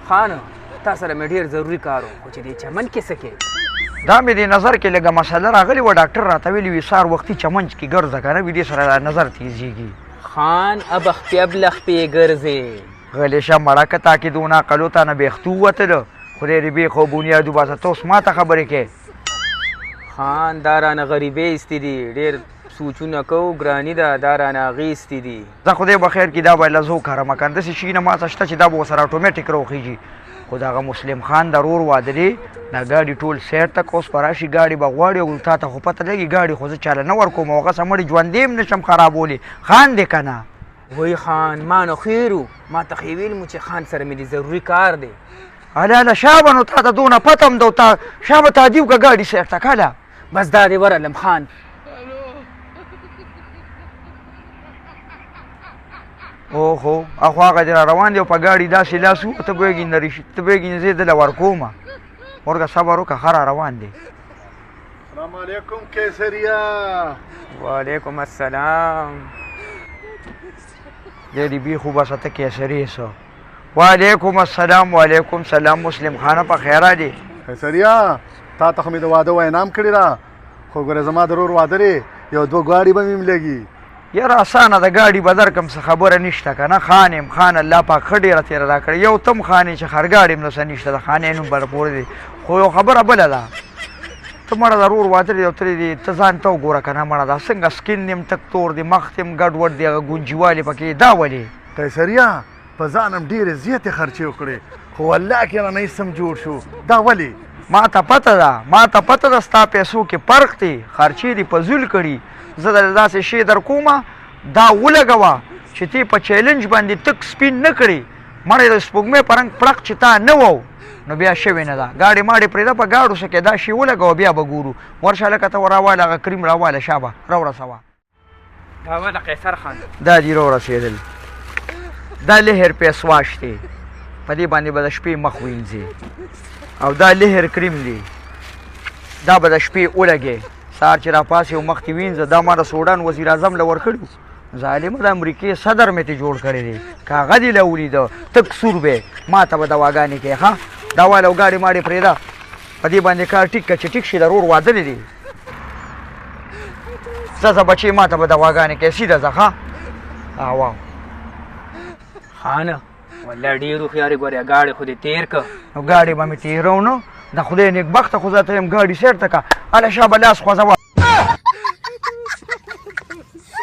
خان تا سره مې ډېر ضروري کار و خو چې دې چمن کې څه کې دا مې دې نظر کې لږه مسله راغلې وه ډاکټر راته ویلي وي سهار وختي چمنچ کې ګرځه که نه وي دې سره نظر تیزېږي خان اب اختې اب لختې ګرځې غلی شه مړه که تا کې دونه عقلو تا نه بېختو ووتله خدای دې بېخ او بنیادو باسه ته اوس ما ته خبرې کې خان دا رانه غریبې ایستې دي ډېر سوچونه کوو ګراني ده دا رانه اغېستې دي زه خدای به خیر کړي دا به له زه وکارم که داسې شي نه ما ته شته چې دا به ورسره اټومیټیک راوخېږي خو د هغه مسلم خان د رور واده دی دا ګاډي ټول سیر تک اوس به راشي ګاډي به غواړي او تا ته خو پته لګي ګاډي خو زه چاله نه ورکوم او هغسې مړي ژوندې هم نشم خرابولی خان دی که نه وای خان ما نو خیر و ما ته خو یې ویل مو چې خان سره مې د ضروري کار دی هله شابه نو تا ته دونه پته هم ده او تا شابه تعدي وکړه ګاډي سیر ته کله بس دا دې ورغلم خان اوهو اخو هغه دې را روان دی او په ګاډي داسې لاس و ته پوهېږي نریشي ته پوهېږي زه یې دله ورکومه ورګه صبر وکړه ښه را روان دی السلام علیکم کیسریا وعلیکم السلام دی دې بیخو بسه ته کیسري سه وعلیکم السلام وعلیکم سلام مسلم خانه په خیره دی کیسریا تا ته خو مې د واده وینام کړې ده خو ګوره زما د ورور واده دی یو دوه ګاډي به مې ملېږي یاره اسانه د ګاډي به درکړم څه خبره نشته که نه خان یم خان الله پاک ښه ډېره تېره را کړې یو تم خان یې چې خرګاډي هم دسه نشته د خانې نوم به پورې دی خو یو خبره بله ده ته مړه د رور واده دی او ترې دی ته ځان ته وګوره که نه مړه دا څنګه سکین دې هم تک تور دی مخ دې هم ګډوډ دی هغه ګونجیوالې پکې دا ولې کیسریا په ځان هم ډېرې زیاتې خرچې وکړې خو والله کې رانه سم جوړ شو دا ولې ما ته پته ده ما ته پته ده ستا پیسو کې فرق دی خرچې دې په زول کړي زه در داسې شی در کومه دا ولګوه چې تی په چیلنج باندې تک سپین نه کړي مړې د سپوږمۍ په رنګ پړق چې تا نه وو نو بیا شوې نه ده ګاډې ماډې پرېږده په ګاډو څه کې دا شی ولګوه بیا به ګورو ورشه لکه ته راواله هغه کریم راواله شابه راورسوه دا واله قیصر خان دا دې راورسېدل دا لهر پیس واش دی په دې باندې به د شپې مخ وینځې او دا لهر کریم دی دا به د شپې ولګې سهار چې راپاسې او مخ دې وینځه دا ما د سوډان وزیر اعظم له ورکړي ظالمه د امریکې صدر مې ته جوړ کړی دی که هغه دې له ولیده تک سور به ما ته به دواګانې کوې ښه دا واله او ګاډې ماډې پرېږده په دې باندې کار ټیک که چې ټیک شي د رور واده دی ځه بچې ما ته به دواګانې کوې سیده ځه ښه واو خانه والله ډېر هوښیار یې ګورې ګاډې خو دې تېر که نو ګاډې به مې تېرو نو د خدای نیکبخته خو زه ته یم ګاډي سیر ته که هله شابه لاس خوځوه